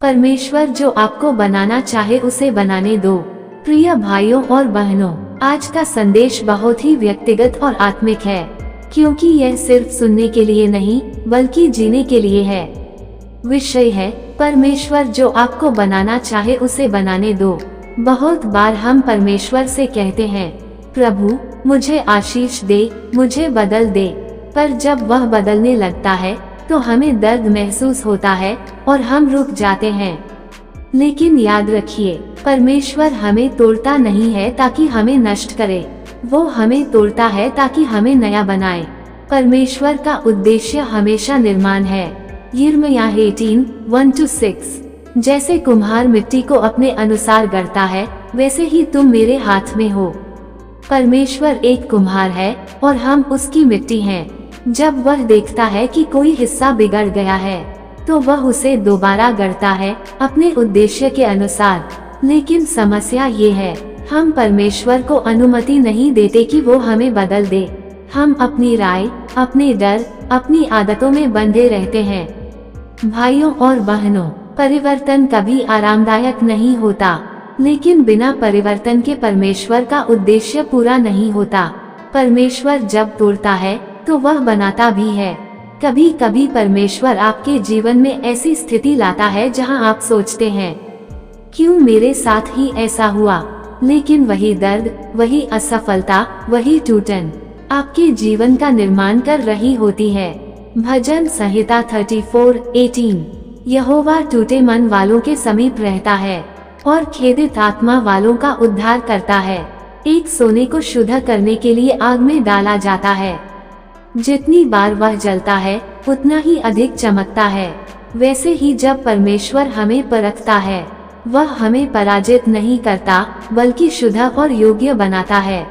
परमेश्वर जो आपको बनाना चाहे उसे बनाने दो। प्रिय भाइयों और बहनों, आज का संदेश बहुत ही व्यक्तिगत और आत्मिक है, क्योंकि यह सिर्फ सुनने के लिए नहीं बल्कि जीने के लिए है। विषय है, परमेश्वर जो आपको बनाना चाहे उसे बनाने दो। बहुत बार हम परमेश्वर से कहते हैं, प्रभु मुझे आशीष दे, मुझे बदल दे, पर जब वह बदलने लगता है तो हमें दर्द महसूस होता है और हम रुक जाते हैं। लेकिन याद रखिए, परमेश्वर हमें तोड़ता नहीं है ताकि हमें नष्ट करे, वो हमें तोड़ता है ताकि हमें नया बनाए। परमेश्वर का उद्देश्य हमेशा निर्माण है। यिर्मयाह 18:1-6। जैसे कुम्हार मिट्टी को अपने अनुसार गढ़ता है, वैसे ही तुम मेरे हाथ में हो। परमेश्वर एक कुम्हार है और हम उसकी मिट्टी हैं। जब वह देखता है कि कोई हिस्सा बिगड़ गया है, तो वह उसे दोबारा गढ़ता है अपने उद्देश्य के अनुसार। लेकिन समस्या ये है, हम परमेश्वर को अनुमति नहीं देते कि वो हमें बदल दे। हम अपनी राय, अपने डर, अपनी आदतों में बंधे रहते हैं। भाइयों और बहनों, परिवर्तन कभी आरामदायक नहीं होता, लेकिन बिना परिवर्तन के परमेश्वर का उद्देश्य पूरा नहीं होता। परमेश्वर जब तोड़ता है तो वह बनाता भी है। कभी कभी परमेश्वर आपके जीवन में ऐसी स्थिति लाता है जहां आप सोचते हैं, क्यों मेरे साथ ही ऐसा हुआ? लेकिन वही दर्द, वही असफलता, वही टूटन आपके जीवन का निर्माण कर रही होती है। भजन संहिता 34:18। यहोवा टूटे मन वालों के समीप रहता है और खेदित आत्मा वालों का उद्धार करता है। एक सोने को शुद्ध करने के लिए आग में डाला जाता है। जितनी बार वह जलता है उतना ही अधिक चमकता है। वैसे ही जब परमेश्वर हमें परखता है, वह हमें पराजित नहीं करता बल्कि शुद्ध और योग्य बनाता है।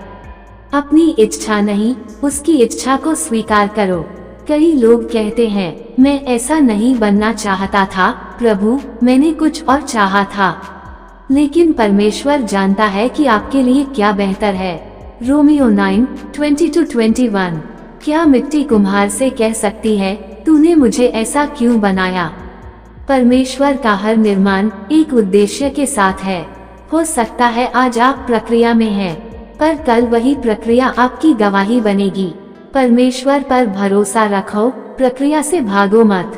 अपनी इच्छा नहीं, उसकी इच्छा को स्वीकार करो। कई लोग कहते हैं, मैं ऐसा नहीं बनना चाहता था प्रभु, मैंने कुछ और चाहा था। लेकिन परमेश्वर जानता है कि आपके लिए क्या बेहतर है। रोमियो 9:20-21। क्या मिट्टी कुम्हार से कह सकती है, तूने मुझे ऐसा क्यों बनाया? परमेश्वर का हर निर्माण एक उद्देश्य के साथ है। हो सकता है आज आप प्रक्रिया में हैं, पर कल वही प्रक्रिया आपकी गवाही बनेगी। परमेश्वर पर भरोसा रखो, प्रक्रिया से भागो मत।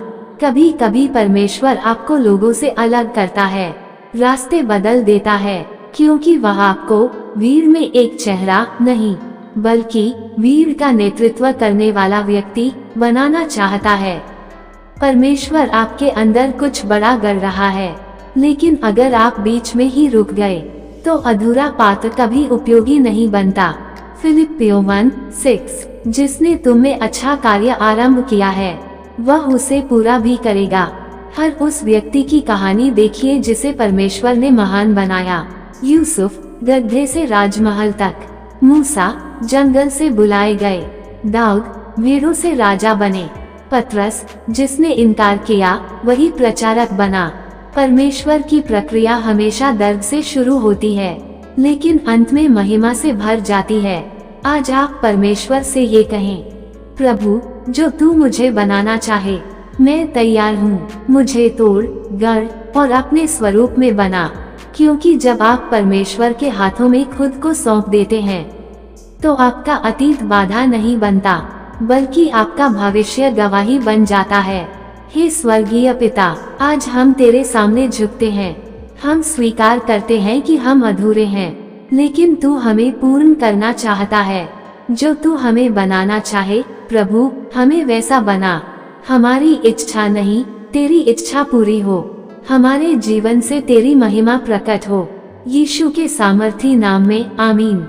कभी कभी परमेश्वर आपको लोगों से अलग करता है, रास्ते बदल देता है, क्योंकि वह आपको वीर में एक चेहरा नहीं बल्कि वीर का नेतृत्व करने वाला व्यक्ति बनाना चाहता है। परमेश्वर आपके अंदर कुछ बड़ा गढ़ रहा है, लेकिन अगर आप बीच में ही रुक गए तो अधूरा पात्र कभी उपयोगी नहीं बनता। फिलिप्पियों 1:6। जिसने तुम में अच्छा कार्य आरंभ किया है, वह उसे पूरा भी करेगा। हर उस व्यक्ति की कहानी देखिए जिसे परमेश्वर ने महान बनाया। यूसुफ गड्ढे से राजमहल तक, मूसा जंगल से बुलाए गए, दाऊद भेड़ों से राजा बने, पतरस जिसने इनकार किया वही प्रचारक बना। परमेश्वर की प्रक्रिया हमेशा दर्द से शुरू होती है, लेकिन अंत में महिमा से भर जाती है। आज आप परमेश्वर से ये कहें, प्रभु जो तू मुझे बनाना चाहे, मैं तैयार हूँ। मुझे तोड़, गढ़ और अपने स्वरूप में बना। क्योंकि जब आप परमेश्वर के हाथों में खुद को सौंप देते हैं, तो आपका अतीत बाधा नहीं बनता, बल्कि आपका भविष्य गवाही बन जाता है। हे स्वर्गीय पिता, आज हम तेरे सामने झुकते हैं। हम स्वीकार करते हैं कि हम अधूरे हैं, लेकिन तू हमें पूर्ण करना चाहता है। जो तू हमें बनाना चाहे, प्रभु हमें वैसा बना। हमारी इच्छा नहीं, तेरी इच्छा पूरी हो। हमारे जीवन से तेरी महिमा प्रकट हो। यीशु के सामर्थी नाम में, आमीन।